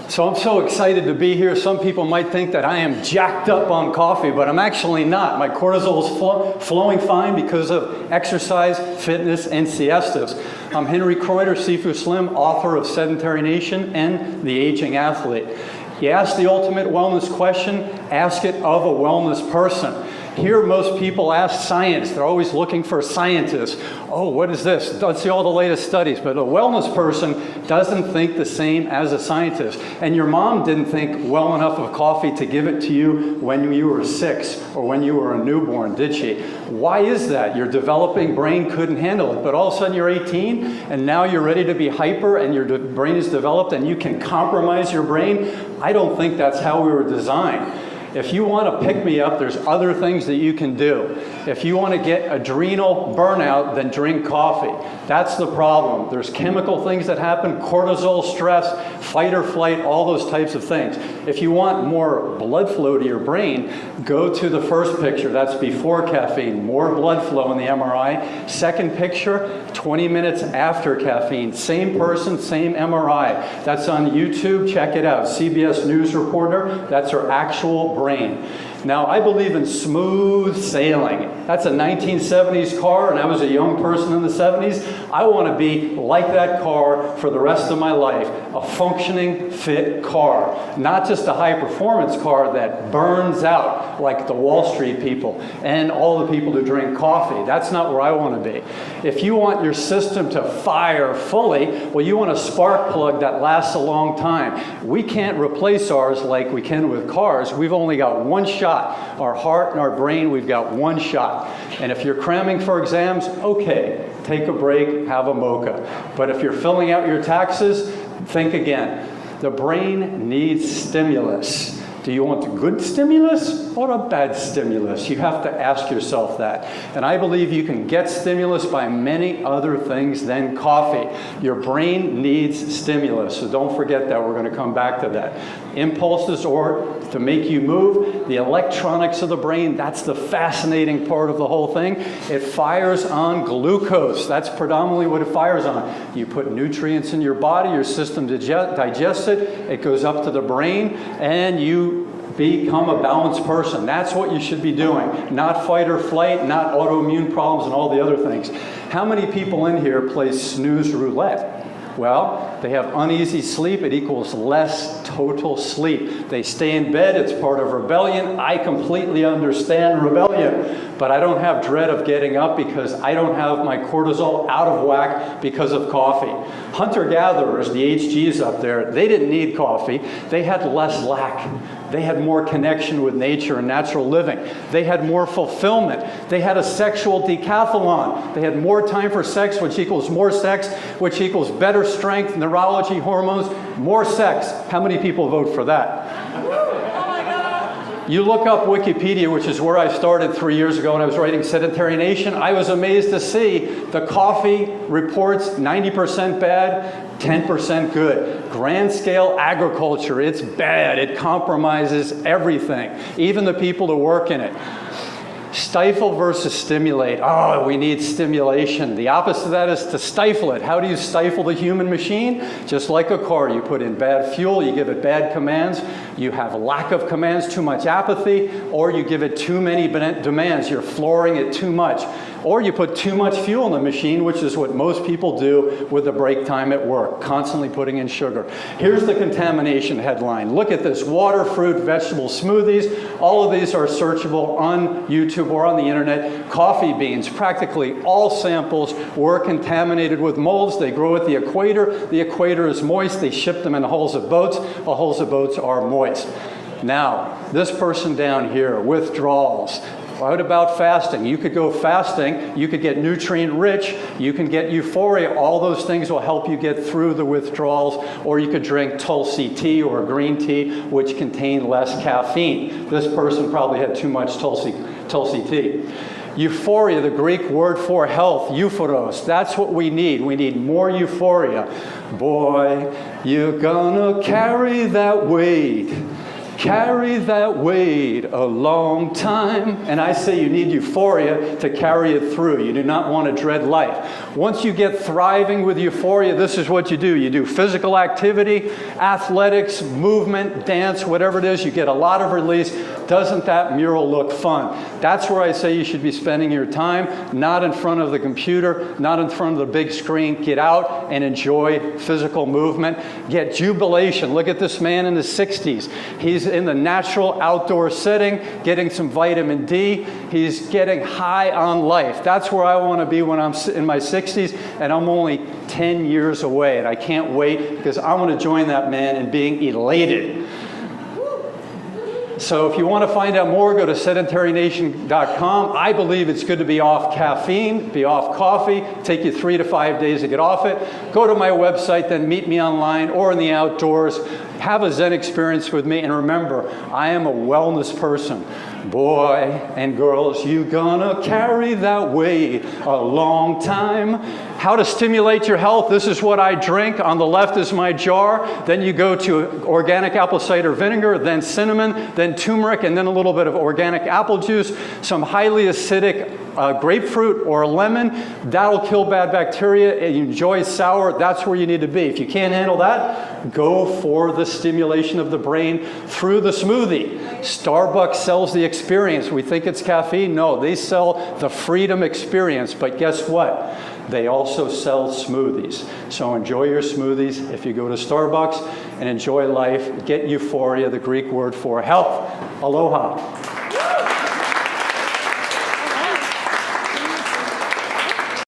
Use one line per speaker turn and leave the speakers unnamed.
So I'm so excited to be here. Some people might think that I am jacked up on coffee, but I'm actually not. My cortisol is flowing fine because of exercise, fitness, and siestas. I'm Henry Kreuter, Sifu Slim, author of Sedentary Nation and The Aging Athlete. You ask the ultimate wellness question, ask it of a wellness person. Here, most people ask science. They're always looking for scientists. Oh, what is this? Let's see all the latest studies. But a wellness person doesn't think the same as a scientist. And your mom didn't think well enough of coffee to give it to you when you were 6 or when you were a newborn, did she? Why is that? Your developing brain couldn't handle it. But all of a sudden you're 18 and now you're ready to be hyper and your brain is developed and you can compromise your brain. I don't think that's how we were designed. If you want to pick me up, there's other things that you can do. If you want to get adrenal burnout, then drink coffee. That's the problem. There's chemical things that happen, cortisol, stress, fight or flight, all those types of things. If you want more blood flow to your brain, go to the first picture. That's before caffeine, more blood flow in the MRI. Second picture, 20 minutes after caffeine. Same person, same MRI. That's on YouTube. Check it out. CBS News reporter. That's her actual brain. Now, I believe in smooth sailing. That's a 1970s car, and I was a young person in the 70s. I want to be like that car for the rest of my life, a functioning, fit car. Not just a high-performance car that burns out like the Wall Street people and all the people who drink coffee. That's not where I want to be. If you want your system to fire fully, well, you want a spark plug that lasts a long time. We can't replace ours like we can with cars. We've only got one shot. Our heart and our brain, we've got one shot. And if you're cramming for exams, okay, take a break, have a mocha. But if you're filling out your taxes, think again. The brain needs stimulus. Do you want a good stimulus or a bad stimulus? You have to ask yourself that. And I believe you can get stimulus by many other things than coffee. Your brain needs stimulus, so don't forget that. We're going to come back to that. Impulses or to make you move, the electronics of the brain, that's the fascinating part of the whole thing. It fires on glucose. That's predominantly what it fires on. You put nutrients in your body, your system digests it, it goes up to the brain, and you become a balanced person. That's what you should be doing. Not fight or flight, not autoimmune problems and all the other things. How many people in here play snooze roulette? Well, they have uneasy sleep. It equals less total sleep. They stay in bed. It's part of rebellion. I completely understand rebellion, but I don't have dread of getting up because I don't have my cortisol out of whack because of coffee. Hunter-gatherers, the HGs up there, they didn't need coffee. They had less lack. They had more connection with nature and natural living. They had more fulfillment. They had a sexual decathlon. They had more time for sex, which equals more sex, which equals better strength, neurology, hormones, more sex. How many people vote for that? You look up Wikipedia, which is where I started 3 years ago when I was writing Sedentary Nation. I was amazed to see the coffee reports 90% bad, 10% good. Grand scale agriculture, it's bad. It compromises everything, even the people who work in it. Stifle versus stimulate. Oh, we need stimulation. The opposite of that is to stifle it. How do you stifle the human machine? Just like a car. You put in bad fuel, you give it bad commands, you have lack of commands, too much apathy, or you give it too many demands. You're flooring it too much. Or you put too much fuel in the machine, which is what most people do with the break time at work, constantly putting in sugar. Here's the contamination headline. Look at this. Water, fruit, vegetable smoothies. All of these are searchable on YouTube or on the internet. Coffee beans, practically all samples were contaminated with molds. They grow at the equator. The equator is moist. They ship them in hulls of boats. The hulls of boats are moist. Now, this person down here, withdrawals. What about fasting? You could go fasting, you could get nutrient rich, you can get euphoria. All those things will help you get through the withdrawals. Or you could drink Tulsi tea or green tea, which contain less caffeine. This person probably had too much Tulsi tea. Euphoria, the Greek word for health, euphoros, that's what we need. We need more euphoria. Boy, you're gonna carry that weight. carry that weight a long time. And I say you need euphoria to carry it through. You do not want to dread life. Once you get thriving with euphoria, this is what you do. You do physical activity, athletics, movement, dance, whatever it is. You get a lot of release. Doesn't that mural look fun? That's where I say you should be spending your time, not in front of the computer, not in front of the big screen. Get out and enjoy physical movement. Get jubilation. Look at this man in his 60s. He's in the natural outdoor setting, getting some vitamin D. He's getting high on life. That's where I want to be when I'm in my 60s, and I'm only 10 years away, and I can't wait because I want to join that man in being elated. So if you want to find out more, go to sedentarynation.com. I believe it's good to be off caffeine, be off coffee, take you 3 to 5 days to get off it. Go to my website, then meet me online or in the outdoors. Have a Zen experience with me, and remember, I am a wellness person. Boy and girls, you gonna carry that weight a long time. How to stimulate your health, this is what I drink. On the left is my jar. Then you go to organic apple cider vinegar, then cinnamon, then turmeric, and then a little bit of organic apple juice, some highly acidic grapefruit or lemon. That'll kill bad bacteria. And you enjoy sour, that's where you need to be. If you can't handle that, go for the stimulation of the brain through the smoothie. Starbucks sells the experience. We think it's caffeine. No, they sell the freedom experience. But guess what? They also sell smoothies. So enjoy your smoothies if you go to Starbucks, and enjoy life. Get euphoria, the Greek word for health. Aloha.